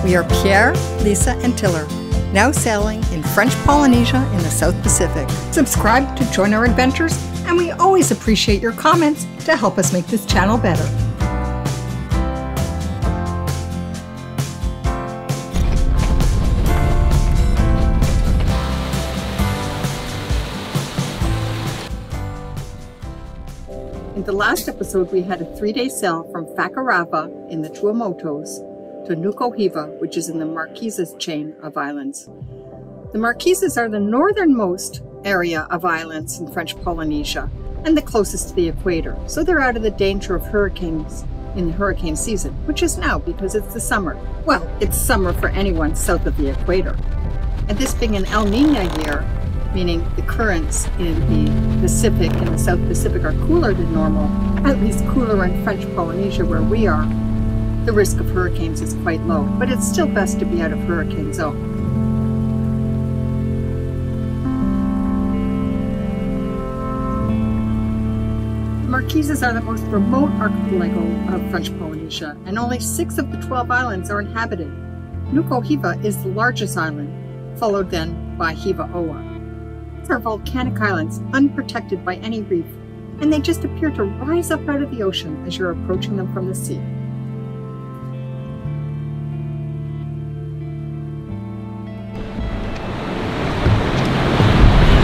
We are Pierre, Lisa, and Tiller, now sailing in French Polynesia in the South Pacific. Subscribe to join our adventures, and we always appreciate your comments to help us make this channel better. In the last episode, we had a 3-day sail from Whakarava in the Tuamotus to Nukuhiva, which is in the Marquesas chain of islands. The Marquesas are the northernmost area of islands in French Polynesia and the closest to the equator, so they're out of the danger of hurricanes in the hurricane season, which is now because it's the summer. Well, it's summer for anyone south of the equator. And this being an El Nino year, meaning the currents in the Pacific and the South Pacific are cooler than normal, at least cooler in French Polynesia where we are, the risk of hurricanes is quite low, but it's still best to be out of hurricane zone. The Marquesas are the most remote archipelago of French Polynesia, and only 6 of the 12 islands are inhabited. Nukuhiva is the largest island, followed then by Hiva-Oa. These are volcanic islands, unprotected by any reef, and they just appear to rise up out of the ocean as you're approaching them from the sea.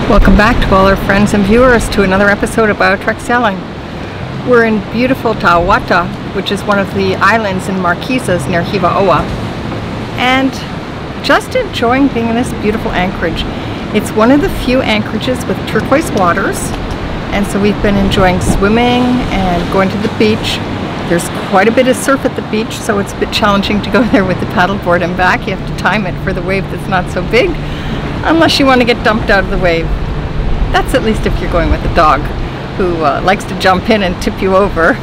Welcome back to all our friends and viewers to another episode of BioTrek Sailing. We're in beautiful Tawata, which is one of the islands in Marquesas near Hiva-Oa, and just enjoying being in this beautiful anchorage. It's one of the few anchorages with turquoise waters, and so we've been enjoying swimming and going to the beach. There's quite a bit of surf at the beach, so it's a bit challenging to go there with the paddleboard and back. You have to time it for the wave that's not so big, unless you want to get dumped out of the wave. That's at least if you're going with a dog who likes to jump in and tip you over.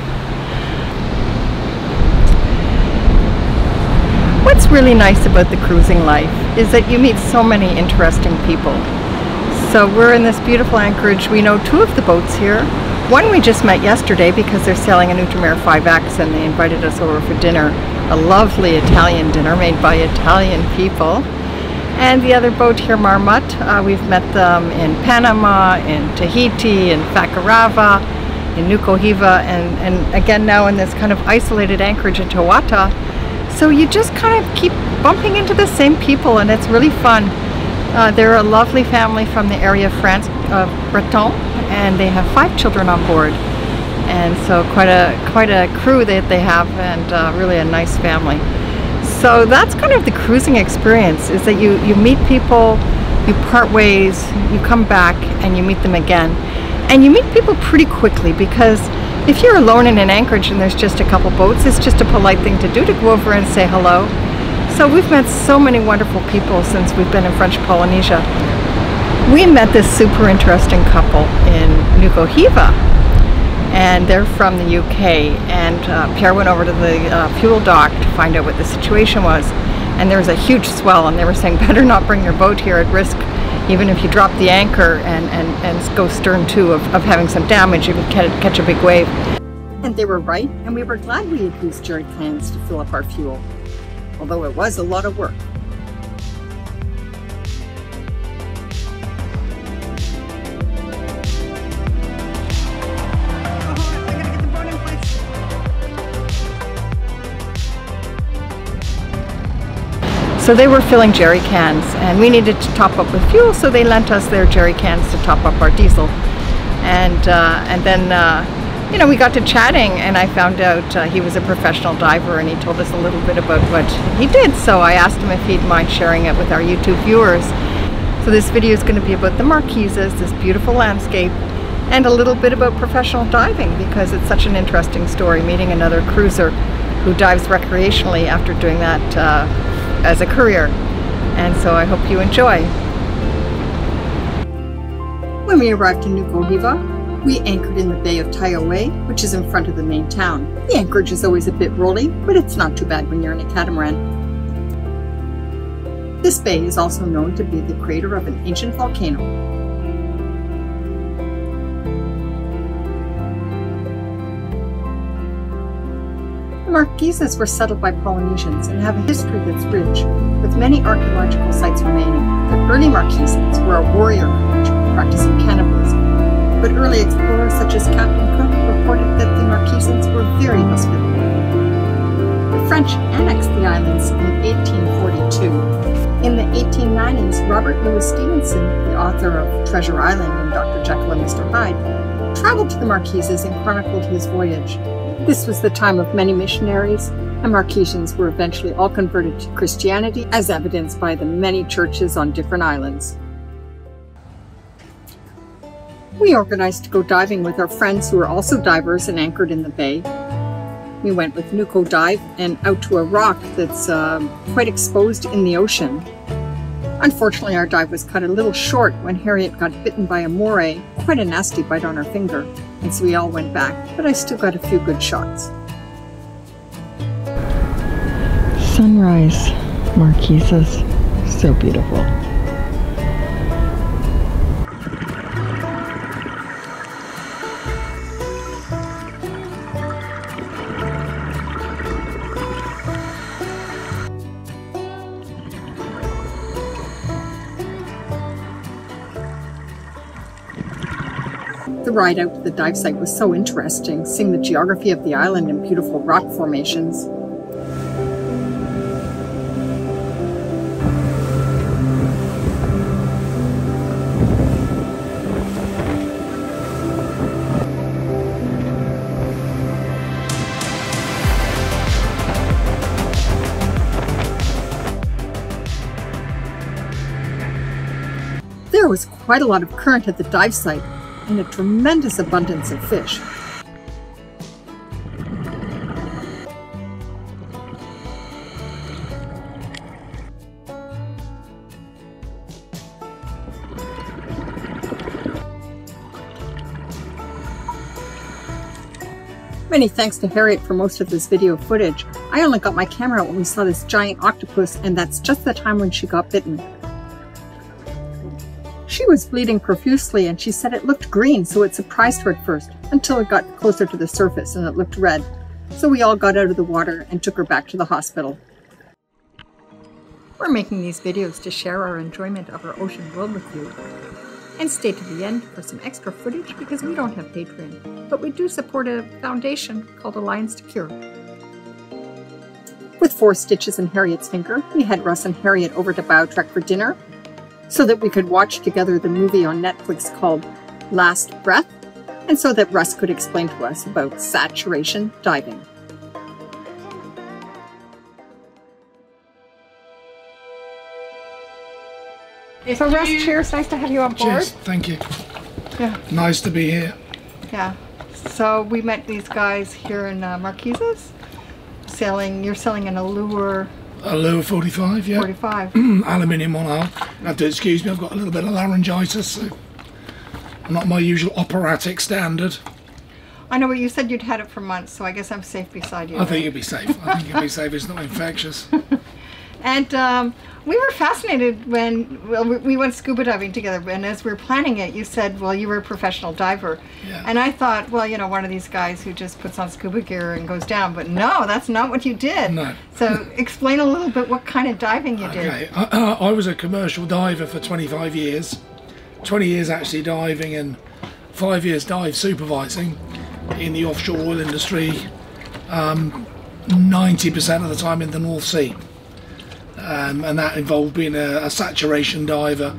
What's really nice about the cruising life is that you meet so many interesting people. So we're in this beautiful anchorage. We know 2 of the boats here. One we just met yesterday because they're sailing an Outremer 5X and they invited us over for dinner. A lovely Italian dinner made by Italian people. And the other boat here, Marmot, we've met them in Panama, in Tahiti, in Whakarava, in Nukuhiva, and again now in this kind of isolated anchorage in Tawata. So you just kind of keep bumping into the same people, and it's really fun. They're a lovely family from the area of France, Breton, and they have 5 children on board. And so quite a crew that they have, and really a nice family. So that's kind of the cruising experience, is that you meet people, you part ways, you come back, and you meet them again. And you meet people pretty quickly, because if you're alone in an anchorage and there's just a couple boats, it's just a polite thing to do to go over and say hello. So we've met so many wonderful people since we've been in French Polynesia. We met this super interesting couple in Nukuhiva, and they're from the UK, and Pierre went over to the fuel dock to find out what the situation was, and there was a huge swell, and they were saying better not bring your boat here at risk, even if you drop the anchor and go stern to of having some damage, you could catch a big wave. And they were right, and we were glad we had used jerry cans to fill up our fuel, although it was a lot of work. So they were filling jerry cans, and we needed to top up with fuel, so they lent us their jerry cans to top up our diesel. And then, you know, we got to chatting, and I found out he was a professional diver, and he told us a little bit about what he did. So I asked him if he'd mind sharing it with our YouTube viewers. So this video is going to be about the Marquesas, this beautiful landscape, and a little bit about professional diving, because it's such an interesting story, meeting another cruiser who dives recreationally after doing that as a career. And so I hope you enjoy. When we arrived in Nukuhiva, we anchored in the Bay of Taiohae, which is in front of the main town. The anchorage is always a bit rolly, but it's not too bad when you're in a catamaran. This bay is also known to be the crater of an ancient volcano. Marquesas were settled by Polynesians and have a history that's rich, with many archaeological sites remaining. The early Marquesans were a warrior culture practicing cannibalism, but early explorers such as Captain Cook reported that the Marquesans were very hospitable. The French annexed the islands in 1842. In the 1890s, Robert Louis Stevenson, the author of Treasure Island and Dr. Jekyll and Mr. Hyde, traveled to the Marquesas and chronicled his voyage. This was the time of many missionaries, and Marquesans were eventually all converted to Christianity, as evidenced by the many churches on different islands. We organized to go diving with our friends who were also divers and anchored in the bay. We went with Nuco Dive and out to a rock that's quite exposed in the ocean. Unfortunately, our dive was cut a little short when Harriet got bitten by a moray, quite a nasty bite on her finger, and so we all went back, but I still got a few good shots. Sunrise, Marquesas, so beautiful. The ride out to the dive site was so interesting, seeing the geography of the island and beautiful rock formations. There was quite a lot of current at the dive site, and a tremendous abundance of fish. Many thanks to Harriet for most of this video footage. I only got my camera out when we saw this giant octopus, and that's just the time when she got bitten. She was bleeding profusely, and she said it looked green, so it surprised her at first, until it got closer to the surface and it looked red. So we all got out of the water and took her back to the hospital. We're making these videos to share our enjoyment of our ocean world with you. And stay to the end for some extra footage because we don't have Patreon, but we do support a foundation called Alliance to Cure. With 4 stitches in Harriet's finger, we had Russ and Harriet over to Biotrek for dinner, so that we could watch together the movie on Netflix called Last Breath, and so that Russ could explain to us about saturation diving. So Russ, cheers, nice to have you on board. Cheers, thank you. Yeah. Nice to be here. Yeah, so we met these guys here in Marquesas, you're selling an Allure. Allure 45, yeah. 45. Aluminium one hull. You have to excuse me, I've got a little bit of laryngitis, so I'm not my usual operatic standard. I know, but you said you'd had it for months, so I guess I'm safe beside you. I think you'll be safe. I think you'll be safe. It's not infectious. And we were fascinated when we went scuba diving together, and as we were planning it, you said, well, you were a professional diver. Yeah. And I thought, well, you know, one of these guys who just puts on scuba gear and goes down, but no, that's not what you did. No. So explain a little bit what kind of diving you did. Okay, I was a commercial diver for 25 years. 20 years actually diving and 5 years dive supervising in the offshore oil industry, 90% of the time in the North Sea. And that involved being a saturation diver,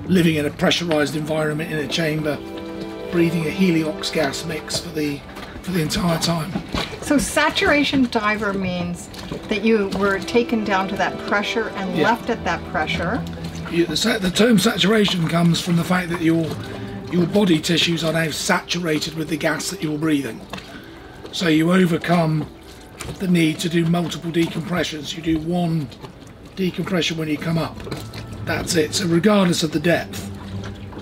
living in a pressurized environment in a chamber, breathing a heliox gas mix for the entire time. So saturation diver means that you were taken down to that pressure and left at that pressure. The term saturation comes from the fact that your body tissues are now saturated with the gas that you're breathing. So you overcome the need to do multiple decompressions. You do one decompression when you come up. That's it. So regardless of the depth,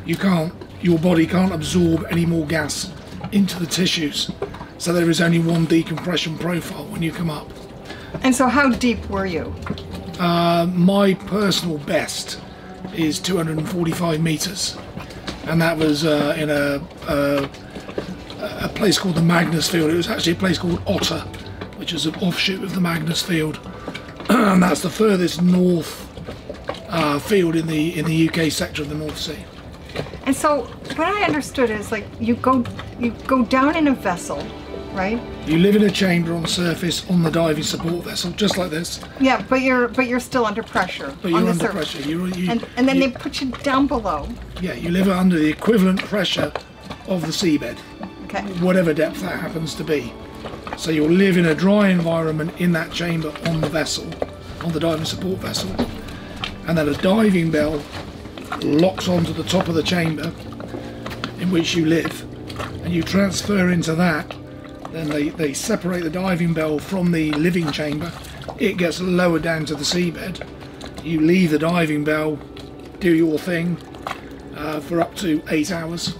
your body can't absorb any more gas into the tissues. So there is only one decompression profile when you come up. And so how deep were you? My personal best is 245 meters, and that was in a place called the Magnus Field. It was actually a place called Otter, which is an offshoot of the Magnus Field, and that's the furthest north field in the UK sector of the North Sea. And so what I understood is like you go down in a vessel, right? You live in a chamber on surface on the diving support vessel, just like this. Yeah, but you're still under pressure. But you're on the under surface. pressure. And then they put you down below. Yeah, you live under the equivalent pressure of the seabed, Okay. whatever depth that happens to be. So you'll live in a dry environment in that chamber on the vessel, on the diving support vessel, and then a diving bell locks onto the top of the chamber in which you live, and you transfer into that. Then they separate the diving bell from the living chamber. It gets lowered down to the seabed. You leave the diving bell, do your thing for up to 8 hours.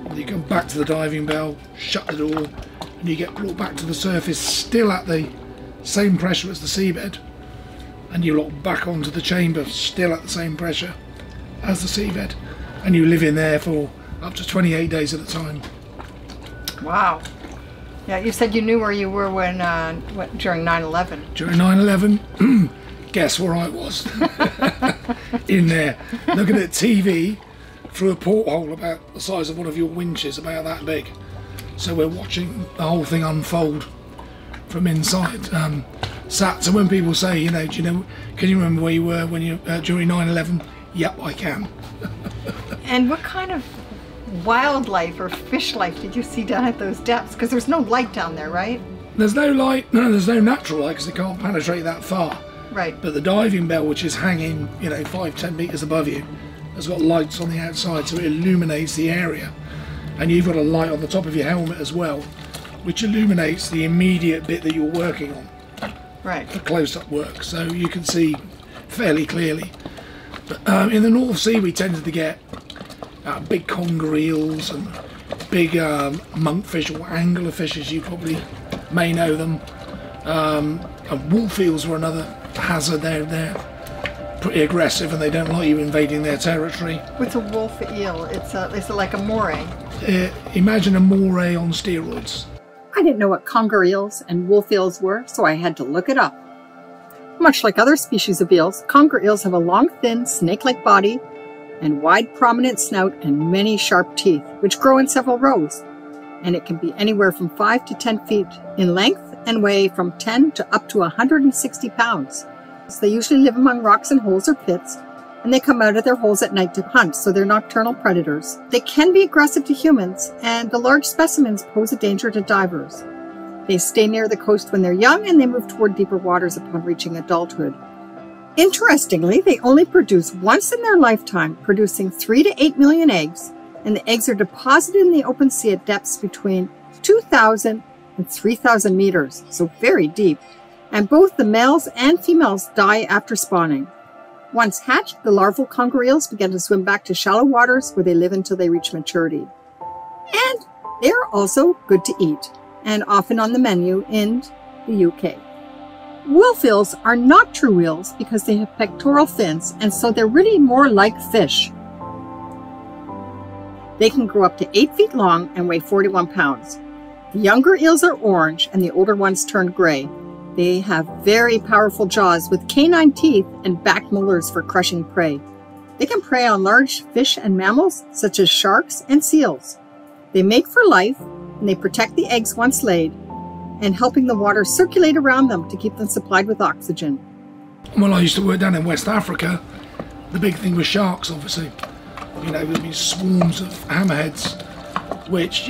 And you come back to the diving bell, shut the door, and you get brought back to the surface still at the same pressure as the seabed. And you lock back onto the chamber still at the same pressure as the seabed. And you live in there for up to 28 days at a time. Wow. Yeah, you said you knew where you were when during 9/11. During 9/11, guess where I was? In there, looking at TV through a porthole about the size of one of your winches, about that big. So we're watching the whole thing unfold from inside. So when people say, can you remember where you were when you during 9/11? Yep, I can. And what kind of wildlife or fish life did you see down at those depths? Because there's no light down there, right? There's no light. No, there's no natural light because they can't penetrate that far. Right. But the diving bell, which is hanging, 5-10 meters above you, has got lights on the outside, so it illuminates the area. And you've got a light on the top of your helmet as well, which illuminates the immediate bit that you're working on. Right. For close-up work, so you can see fairly clearly. But in the North Sea, we tended to get big conger eels and big monkfish or anglerfish, as you probably may know them. And wolf eels were another hazard. They're pretty aggressive and they don't like you invading their territory. What's a wolf eel? Is it like a moray? Imagine a moray on steroids. I didn't know what conger eels and wolf eels were, so I had to look it up. Much like other species of eels, conger eels have a long, thin, snake-like body and wide, prominent snout and many sharp teeth, which grow in several rows. And it can be anywhere from 5 to 10 feet in length and weigh from 10 to up to 160 pounds. So they usually live among rocks and holes or pits, and they come out of their holes at night to hunt, so they're nocturnal predators. They can be aggressive to humans, and the large specimens pose a danger to divers. They stay near the coast when they're young, and they move toward deeper waters upon reaching adulthood. Interestingly, they only produce once in their lifetime, producing 3 to 8 million eggs, and the eggs are deposited in the open sea at depths between 2,000 and 3,000 meters, so very deep, and both the males and females die after spawning. Once hatched, the larval conger eels begin to swim back to shallow waters where they live until they reach maturity. And they are also good to eat, and often on the menu in the UK. Wolf eels are not true eels because they have pectoral fins, and so they're really more like fish. They can grow up to 8 feet long and weigh 41 pounds. The younger eels are orange and the older ones turn gray. They have very powerful jaws with canine teeth and back molars for crushing prey. They can prey on large fish and mammals such as sharks and seals. They mate for life and they protect the eggs once laid, and helping the water circulate around them to keep them supplied with oxygen. Well, I used to work down in West Africa. The big thing was sharks, obviously. There'd be swarms of hammerheads, which,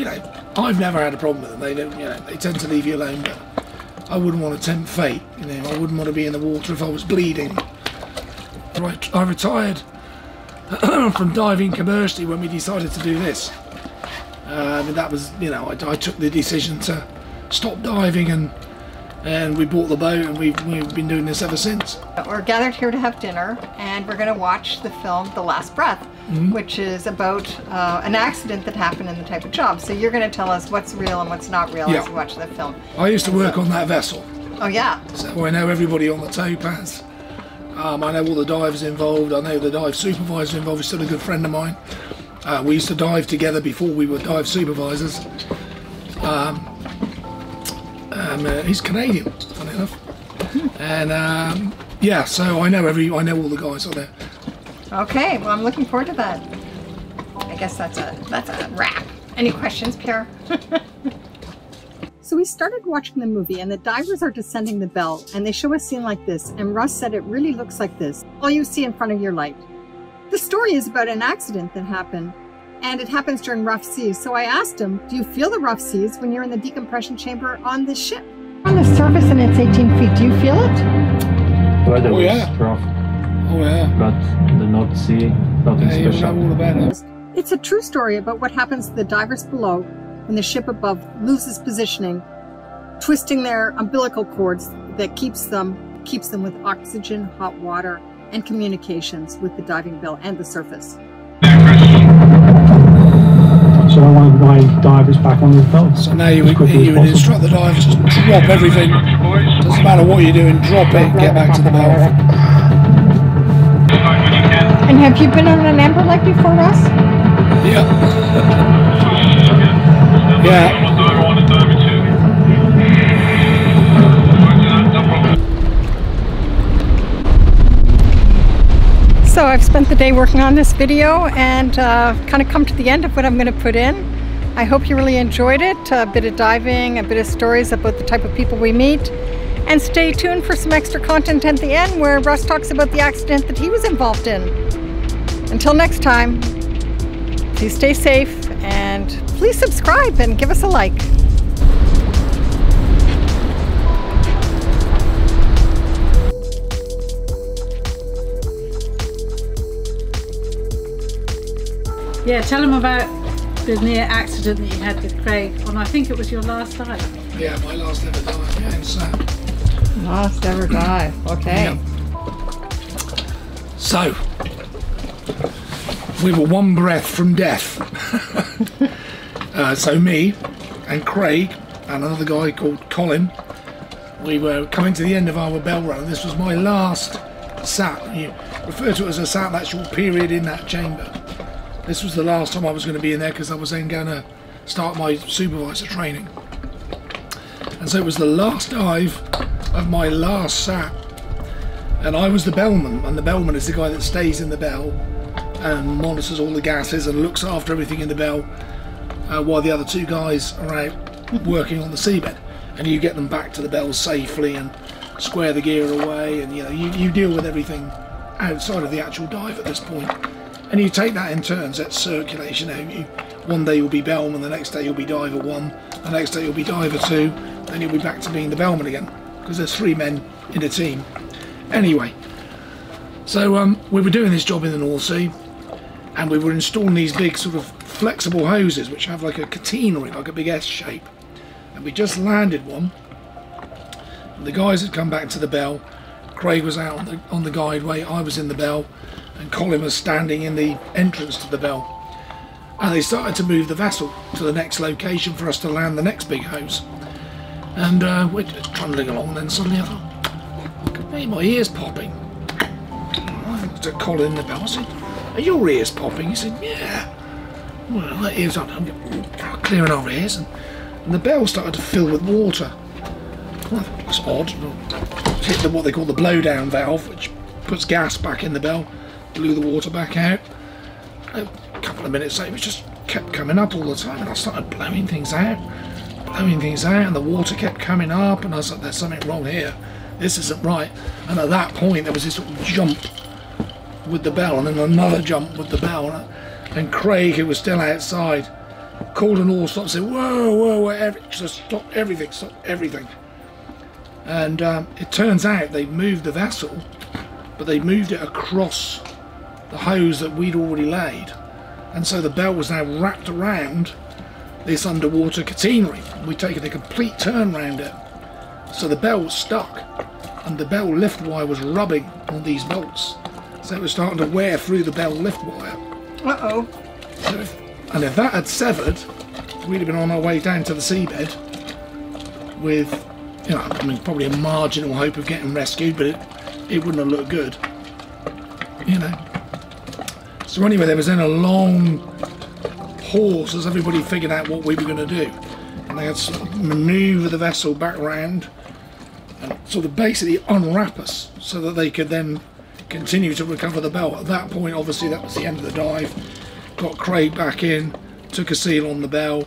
I've never had a problem with them. They don't, they tend to leave you alone, but I wouldn't want to tempt fate. I wouldn't want to be in the water if I was bleeding. I retired from diving commercially when we decided to do this. That was, I took the decision to stop diving, and we bought the boat, and we've been doing this ever since. We're gathered here to have dinner, and we're going to watch the film The Last Breath, which is about an accident that happened in the type of job. So you're going to tell us what's real and what's not real as we watch the film. I used to work on that vessel. Oh yeah. So I know everybody on the Topaz. I know all the divers involved. I know the dive supervisor involved. He's still a good friend of mine. We used to dive together before we were dive supervisors. He's Canadian, funny enough. And yeah, so I know all the guys on there. Okay, well, I'm looking forward to that. I guess that's a wrap. Any questions, Pierre? So we started watching the movie and the divers are descending the bell and they show a scene like this, and Russ said it really looks like this, all you see in front of your light. The story is about an accident that happened, and it happens during rough seas. So I asked him, do you feel the rough seas when you're in the decompression chamber on this ship? On the surface and it's 18 feet, do you feel it? Weather was rough. Oh yeah. But the North Sea, nothing special. All about it. It's a true story about what happens to the divers below when the ship above loses positioning, twisting their umbilical cords that keeps them with oxygen, hot water, and communications with the diving bell and the surface. So I want my divers back on the belt. So now you would instruct the divers to drop everything. Doesn't matter what you're doing, drop it, get back to the bell. And have you been on an amber like before, Russ? Yeah. Yeah. So I've spent the day working on this video and kind of come to the end of what I'm going to put in. I hope you really enjoyed it. A bit of diving, a bit of stories about the type of people we meet. And stay tuned for some extra content at the end where Russ talks about the accident that he was involved in. Until next time, please stay safe and please subscribe and give us a like. Yeah, tell them about the near accident that you had with Craig on, I think it was your last dive. Yeah, my last ever dive, yeah, in Sam. Last ever dive, okay. Yep. So, we were one breath from death. So me and Craig and another guy called Colin, we were coming to the end of our bell run. This was my last sat. You refer to it as a sat, that short period in that chamber. This was the last time I was going to be in there because I was then going to start my supervisor training. And so it was the last dive of my last sat. And I was the bellman, and the bellman is the guy that stays in the bell and monitors all the gases and looks after everything in the bell while the other two guys are out working on the seabed. And you get them back to the bell safely and square the gear away, and you deal with everything outside of the actual dive at this point. And you take that in turns, that's circulation. One day you'll be bellman, the next day you'll be diver 1, the next day you'll be diver 2, then you'll be back to being the bellman again, because there's 3 men in a team. Anyway, so we were doing this job in the North Sea, and we were installing these big sort of flexible hoses which have like a catenary, like a big S shape. And we just landed one, and the guys had come back to the bell. Craig was out on the guideway, I was in the bell, and Colin was standing in the entrance to the bell. And they started to move the vessel to the next location for us to land the next big hose. And we're just trundling along, and then suddenly I thought, hey, my ear's popping. I looked at Colin in the bell, I said, are your ears popping? He said, yeah. Well, my ears are clearing our ears, and the bell started to fill with water. Well, that's odd. Hit what they call the blowdown valve, which puts gas back in the bell, blew the water back out. A couple of minutes later, it just kept coming up all the time, and I started blowing things out, and the water kept coming up, and I was like, there's something wrong here. This isn't right. And at that point, there was this sort of jump with the bell, and then another jump with the bell, and Craig, who was still outside, called an all stop and said, whoa, just stop everything. And it turns out they moved the vessel, but they moved it across the hose that we'd already laid, and so the bell was now wrapped around this underwater catenary. We'd taken a complete turn around it, so the bell was stuck, and the bell lift wire was rubbing on these bolts, so it was starting to wear through the bell lift wire. Uh-oh. So if that had severed, we'd have been on our way down to the seabed with, probably a marginal hope of getting rescued, but it wouldn't have looked good, So anyway, there was then a long pause as everybody figured out what we were going to do. and they had to sort of manoeuvre the vessel back round and sort of basically unwrap us so that they could then continue to recover the bell. At that point, obviously, that was the end of the dive. Got Craig back in, took a seal on the bell.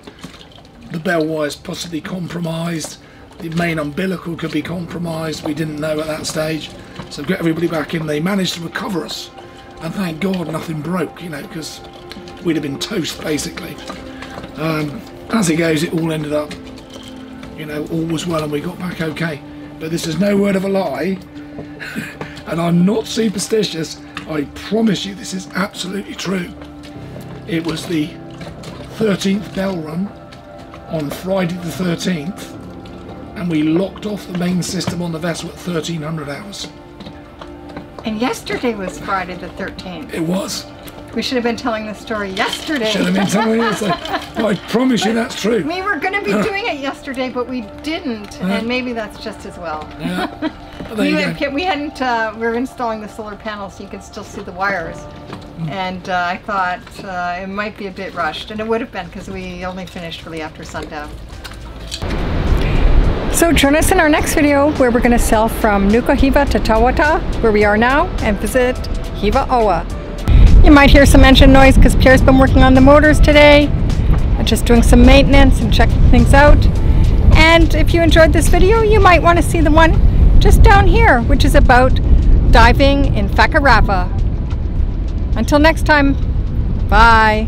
The bell wire's possibly compromised. The main umbilical could be compromised. We didn't know at that stage. So got everybody back in. They managed to recover us. And thank God nothing broke, you know, because we'd have been toast, basically. As it goes, it all ended up, you know, all was well and we got back okay. But this is no word of a lie. And I'm not superstitious. I promise you this is absolutely true. It was the 13th bell run on Friday the 13th, and we locked off the main system on the vessel at 1300 hours. And yesterday was Friday the 13th. It was. We should have been telling the story yesterday. Should have been telling you. So, I promise you that's true. We were going to be doing it yesterday, but we didn't, and maybe that's just as well. Yeah. We hadn't. We were installing the solar panels, so you could still see the wires. And I thought it might be a bit rushed, and it would have been because we only finished really after sundown. So join us in our next video where we're going to sail from Nuku Hiva to Tawata, where we are now, and visit Hiva Oa. You might hear some engine noise because Pierre's been working on the motors today, just doing some maintenance and checking things out. And if you enjoyed this video, you might want to see the one just down here, which is about diving in Whakarapa. Until next time, bye.